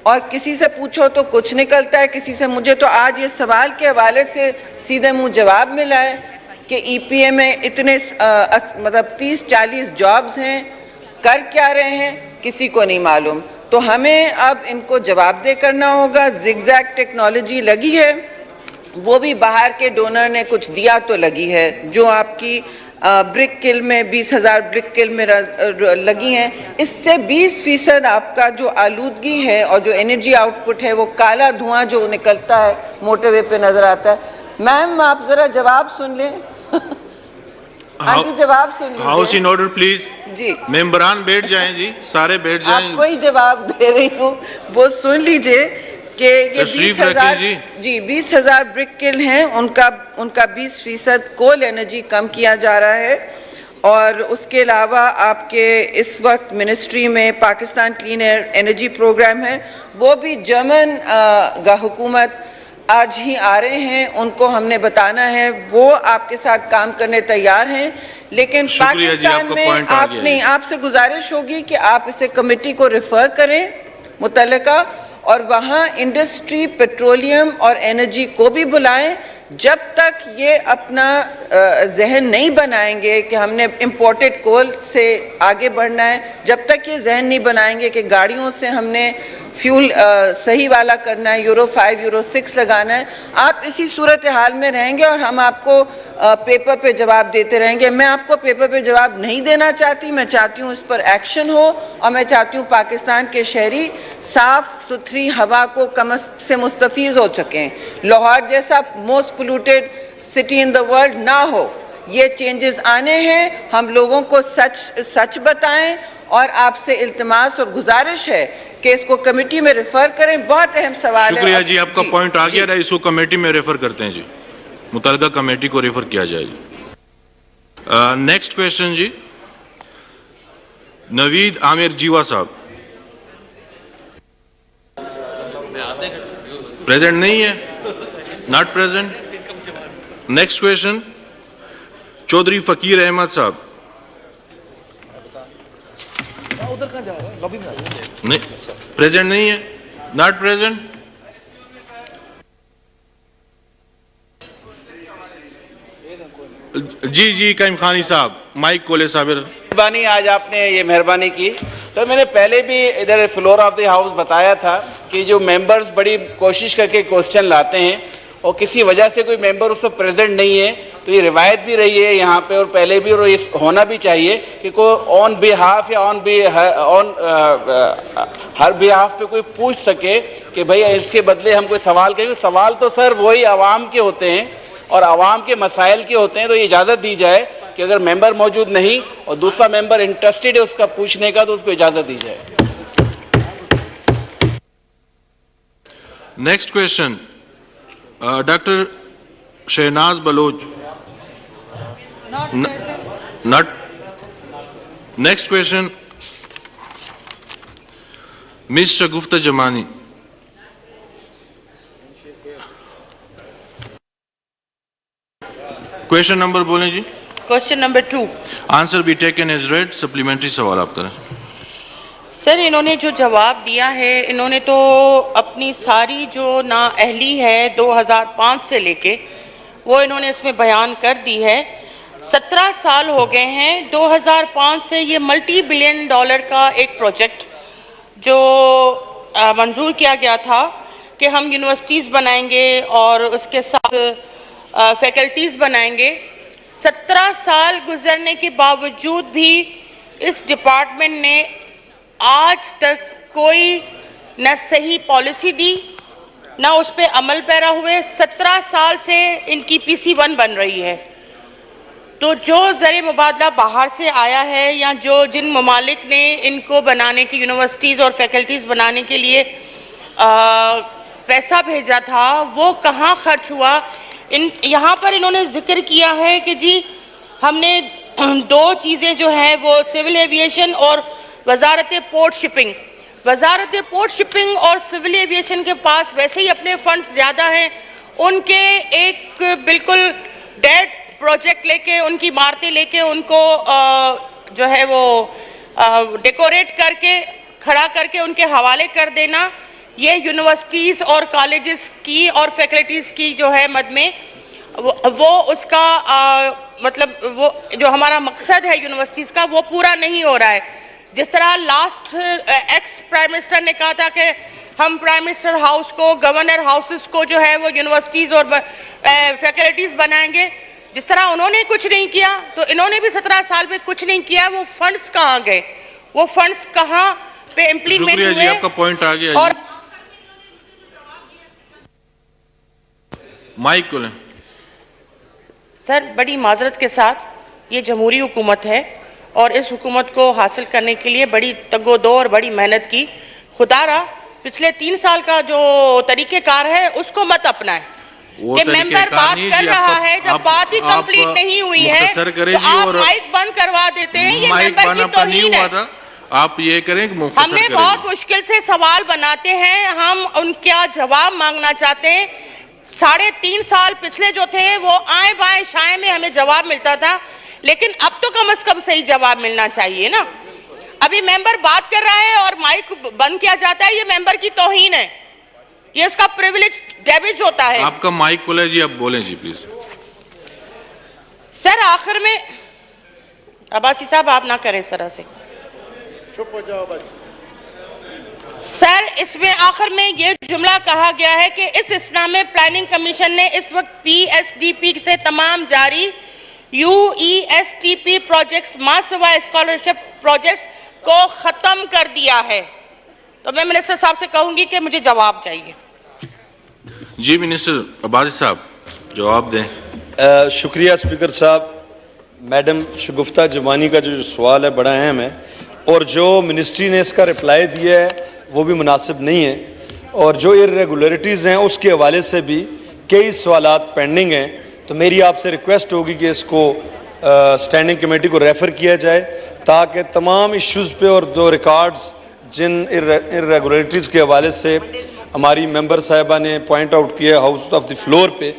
اور کسی سے پوچھو تو کچھ نکلتا ہے، کسی سے مجھے تو آج یہ سوال کے حوالے سے سیدھے منہ جواب ملا ہے کہ ای پی اے میں اتنے مطلب 30-40 جابز ہیں، کر کیا رہے ہیں کسی کو نہیں معلوم. تو ہمیں اب ان کو جواب دہ کرنا ہوگا. زگ زیگ ٹیکنالوجی لگی ہے، وہ بھی باہر کے ڈونر نے کچھ دیا تو لگی ہے. جو آپ کی برک کل میں 20,000 برک کل میں لگی ہیں، اس سے 20% آپ کا جو آلودگی ہے اور جو انرجی آؤٹ پٹ ہے وہ کالا دھواں جو نکلتا ہے موٹر وے پہ نظر آتا ہے. میم آپ ذرا جواب سن لیں. آنٹی جواب سن لیجیے. House in order please. جی ممبران بیٹھ جائیں جی، سارے بیٹھ جائیں. آپ کو ہی جواب دے رہی ہوں، وہ سن لیجئے کہ یہ تشریف رکھیں جی. 20,000 برک کل ہیں، ان کا 20% کول انرجی کم کیا جا رہا ہے. اور اس کے علاوہ آپ کے اس وقت منسٹری میں Pakistan clean air energy programme ہے، وہ بھی جرمن حکومت آج ہی آ رہے ہیں، ان کو ہم نے بتانا ہے، وہ آپ کے ساتھ کام کرنے تیار ہیں. لیکن پاکستان میں آپ سے گزارش ہوگی کہ آپ اسے کمیٹی کو ریفر کریں متعلقہ، اور وہاں انڈسٹری، پیٹرولیم اور انرجی کو بھی بلائیں. جب تک یہ اپنا ذہن نہیں بنائیں گے کہ ہم نے امپورٹڈ کول سے آگے بڑھنا ہے، جب تک یہ ذہن نہیں بنائیں گے کہ گاڑیوں سے ہم نے فیول صحیح والا کرنا ہے، یورو 5 یورو 6 لگانا ہے، آپ اسی صورتحال میں رہیں گے اور ہم آپ کو پیپر پہ جواب دیتے رہیں گے. میں آپ کو پیپر پہ جواب نہیں دینا چاہتی، میں چاہتی ہوں اس پر ایکشن ہو، اور میں چاہتی ہوں پاکستان کے شہری صاف ستھری ہوا کو کم سے مستفیض ہو چکیں. لاہور جیسا most polluted city in the world نہ ہو. یہ چینجز آنے ہیں، ہم لوگوں کو سچ بتائیں، اور آپ سے التماس اور گزارش ہے کہ اس کو کمیٹی میں ریفر کریں. بہت اہم سوال ہے. شکریہ جی، آپ کا پوائنٹ آ گیا. اس کو کمیٹی میں ریفر کرتے ہیں جی، متعلقہ کمیٹی کو ریفر کیا جائے جی. نیکسٹ کویشچن جی، نوید عامر جیوا صاحب. پریزنٹ نہیں ہے، not present. Next question Chaudhry Faqir Ahmad صاحب. پریزنٹ نہیں ہے، ناٹ پریزنٹ. جی قیم خانی صاحب، مائک کولے صاحب. مہربانی، آج آپ نے یہ مہربانی کی. سر میں نے پہلے بھی ادھر فلور آف دی ہاؤس بتایا تھا کہ جو ممبرز بڑی کوشش کر کے کوسچن لاتے ہیں اور کسی وجہ سے کوئی ممبر اس وقت پریزنٹ نہیں ہے، تو یہ روایت بھی رہی ہے یہاں پہ اور پہلے بھی، اور یہ ہونا بھی چاہیے کہ کوئی آن بیہاف یا ہر بیہاف پہ کوئی پوچھ سکے کہ بھئی اس کے بدلے ہم کوئی سوال کریں. سوال تو سر وہی عوام کے ہوتے ہیں اور عوام کے مسائل کے ہوتے ہیں، تو یہ اجازت دی جائے کہ اگر ممبر موجود نہیں اور دوسرا ممبر انٹرسٹڈ ہے اس کا پوچھنے کا، تو اس کو اجازت دی جائے. Next question doctor Shahnaz Baloch. Not. Next question miss Shagufta Jamani. Question number بولیں جی. Question number 2. Answer be taken as read. Supplementary سوال آپ طرح. سر انہوں نے جو جواب دیا ہے، انہوں نے تو اپنی ساری جو نااہلی ہے 2005 سے لے کے وہ انہوں نے اس میں بیان کر دی ہے. 17 سال ہو گئے ہیں 2005 سے. یہ ملٹی بلین ڈالر کا ایک پروجیکٹ جو منظور کیا گیا تھا کہ ہم یونیورسٹیز بنائیں گے اور اس کے ساتھ فیکلٹیز بنائیں گے. 17 سال گزرنے کے باوجود بھی اس ڈپارٹمنٹ نے آج تک کوئی نہ صحیح پالیسی دی، نہ اس پہ عمل پیرا ہوئے. 17 سال سے ان کی PC1 بن رہی ہے. تو جو زر مبادلہ باہر سے آیا ہے یا جن ممالک نے ان کو بنانے کی یونیورسٹیز اور فیکلٹیز بنانے کے لیے پیسہ بھیجا تھا، وہ کہاں خرچ ہوا؟ یہاں پر انہوں نے ذکر کیا ہے کہ جی ہم نے 2 چیزیں جو ہیں وہ سول ایویشن اور وزارت پورٹ شپنگ. وزارت پورٹ شپنگ اور سول ایویشن کے پاس ویسے ہی اپنے فنڈز زیادہ ہیں. ان کے ایک بالکل ڈیڈ پروجیکٹ لے کے، ان کی عمارتیں لے کے، ان کو جو ہے وہ ڈیکوریٹ کر کے کھڑا کر کے ان کے حوالے کر دینا یہ یونیورسٹیز اور کالجز کی اور فیکلٹیز کی جو ہے مد میں وہ اس کا مطلب وہ جو ہمارا مقصد ہے یونیورسٹیز کا وہ پورا نہیں ہو رہا ہے. جس طرح لاسٹ ایکس پرائم منسٹر نے کہا تھا کہ ہم پرائم منسٹر ہاؤس کو گورنر ہاؤسز کو جو ہے وہ یونیورسٹیز اور فیکلٹیز بنائیں گے, جس طرح انہوں نے کچھ نہیں کیا تو انہوں نے بھی 17 سال میں کچھ نہیں کیا. وہ فنڈز کہاں گئے, وہ فنڈز کہاں پہ امپلیمنٹ ہوئے؟ شکریہ جی, آپ کا پوائنٹ آ گیا. اور مائک کو لیں. سر بڑی معذرت کے ساتھ یہ جمہوری حکومت ہے اور اس حکومت کو حاصل کرنے کے لیے بڑی تگ و دو اور بڑی محنت کی. خدا را پچھلے 3 سال کا جو طریقہ کار ہے اس کو مت اپنائیں کہ ممبر بات کر رہا ہے جب بات ہی کمپلیٹ نہیں ہوئی ہے تو آپ مائک بند کروا دیتے ہیں. یہ ممبر کی توہین ہے. آپ یہ کریں کہ مختصر ہم نے بہت مشکل سے سوال بناتے ہیں, ہم ان کا جواب مانگنا چاہتے ہیں. 3.5 سال پچھلے جو تھے وہ آئیں بائیں شائیں میں ہمیں جواب ملتا تھا, لیکن اب تو کم از کم صحیح جواب ملنا چاہیے نا. ابھی ممبر بات کر رہا ہے اور مائک بند کیا جاتا ہے, یہ ممبر کی توہین ہے, یہ اس کا پریویلیج ڈیمیج ہوتا ہے. آپ کا مائک کھلا ہے جی, آپ بولیں جی پلیز. سر آخر میں عباسی صاحب آپ نہ کریں سر سے, چپ ہو جاؤ بھائی. سر اس میں آخر میں یہ جملہ کہا گیا ہے کہ اس اسنا میں پلاننگ کمیشن نے اس وقت پی ایس ڈی پی سے تمام جاری U E S T P projects ماں سوائے اسکالرشپ پروجیکٹس کو ختم کر دیا ہے. تو میں منسٹر صاحب سے کہوں گی کہ مجھے جواب چاہیے. جی منسٹر عباسی صاحب جواب دیں. شکریہ اسپیکر صاحب. میڈم شگفتہ جمانی کا جو سوال ہے بڑا اہم ہے, اور جو منسٹری نے اس کا رپلائی دیا ہے وہ بھی مناسب نہیں ہے, اور جو ارریگولیرٹیز ہیں اس کے حوالے سے بھی کئی سوالات پینڈنگ ہیں. تو میری آپ سے ریکویسٹ ہوگی کہ اس کو اسٹینڈنگ کمیٹی کو ریفر کیا جائے تاکہ تمام ایشوز پہ اور جو ریکارڈز جن ارریگولیرٹیز کے حوالے سے ہماری ممبر صاحبہ نے پوائنٹ آؤٹ کیا ہاؤس آف دی فلور پہ,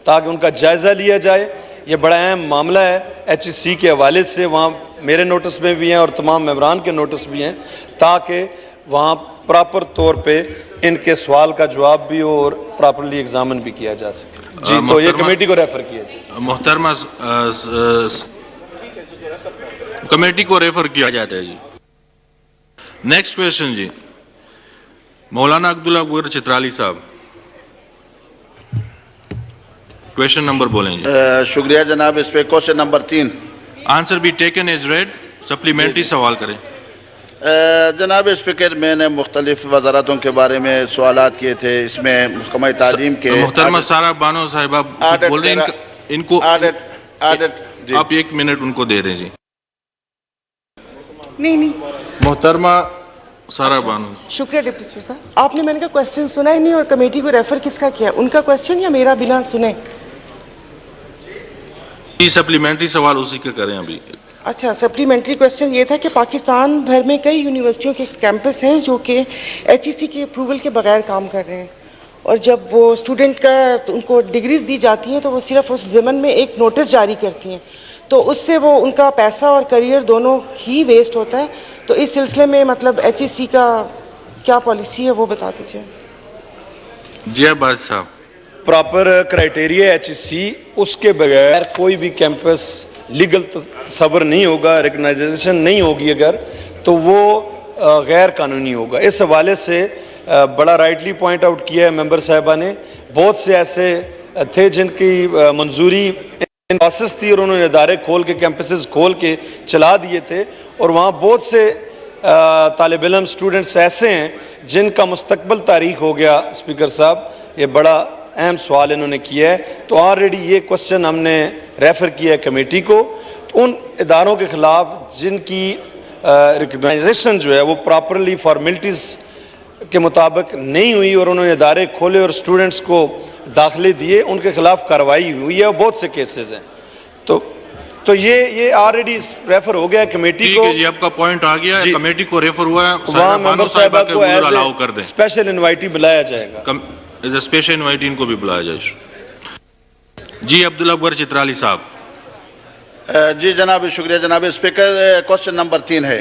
تاکہ ان کا جائزہ لیا جائے. یہ بڑا اہم معاملہ ہے ایچ ای سی کے حوالے سے, وہاں میرے نوٹس میں بھی ہیں اور تمام ممبران کے نوٹس بھی ہیں, تاکہ وہاں پراپر طور پہ ان کے سوال کا جواب بھی ہو اور پراپرلی ایگزامن بھی کیا جا سکے. جی تو یہ کمیٹی کو ریفر کیا جائے. محترمہ کمیٹی کو ریفر کیا جاتا ہے جی. نیکسٹ کویشچن جی, مولانا عبداللہ اکبر چترالی صاحب, کویشچن نمبر بولیں جی. شکریہ جناب. اس پہ question number 3. Answer be taken as read. Supplementary سوال کریں. جناب اسپیکر, میں نے مختلف وزارتوں کے بارے میں سوالات کیے تھے. اس میں محکمہ تعلیم کے محترمہ سارا بانو صاحبہ بول رہے ہیں ان کو آپ 1 منٹ ان کو دے دیں جی. نہیں محترمہ سارا بانو. شکریہ ڈپٹی اسپیکر صاحب. آپ نے میں نے کہا کوشچن سنا ہی نہیں, اور کمیٹی کو ریفر کس کا کیا, ان کا کوشچن یا میرا بنا سنے؟ سپلیمنٹری سوال اسی کا کریں ابھی. اچھا, سپلیمنٹری کوشچن یہ تھا کہ پاکستان بھر میں کئی یونیورسٹیوں کے کیمپس ہیں جو کہ ایچ ای سی کے اپروول کے بغیر کام کر رہے ہیں, اور جب وہ اسٹوڈنٹ کا ان کو ڈگریز دی جاتی ہیں تو وہ صرف اس ضمن میں ایک نوٹس جاری کرتی ہیں, تو اس سے وہ ان کا پیسہ اور کریئر دونوں ہی ویسٹ ہوتا ہے. تو اس سلسلے میں مطلب ایچ ای سی کا کیا پالیسی ہے وہ بتا دیجیے. جی عباس صاحب. پراپر کرائٹیریا ایچ ای سی, اس کے بغیر کوئی بھی کیمپس لیگل تصور نہیں ہوگا, ریکگنائزیشن نہیں ہوگی اگر, تو وہ غیر قانونی ہوگا. اس حوالے سے بڑا رائٹلی پوائنٹ آؤٹ کیا ہے ممبر صاحبہ نے. بہت سے ایسے تھے جن کی منظوری پروسیس تھی اور انہوں نے ادارے کھول کے کیمپسز کھول کے چلا دیے تھے, اور وہاں بہت سے طالب علم اسٹوڈنٹس ایسے ہیں جن کا مستقبل تاریخ ہو گیا. اسپیکر صاحب یہ بڑا اہم سوال انہوں نے کیا ہے, تو آلریڈی یہ کوشچن ہم نے ریفر کیا ہے کمیٹی کو. تو ان اداروں کے خلاف جن کی ریکگنائزیشن جو ہے وہ پراپرلی فارمیلٹیز کے مطابق نہیں ہوئی اور انہوں نے ادارے کھولے اور اسٹوڈنٹس کو داخلے دیے, ان کے خلاف کارروائی ہوئی ہے, اور بہت سے کیسز ہیں. تو یہ آلریڈی ریفر ہو گیا کمیٹی کو. جی آپ کا پوائنٹ آ گیا, کمیٹی کو ریفر ہوا ہے, وہاں ممبر صاحبہ کو ایز اے اسپیشل انوائٹی بلایا جائے گا. ایز اے اسپیشل انوائٹی ان کو بھی بلایا جائے. جی عبداللہ اکبر چترالی صاحب. جی جناب شکریہ جناب اسپیکر. کوشچن نمبر 3 ہے.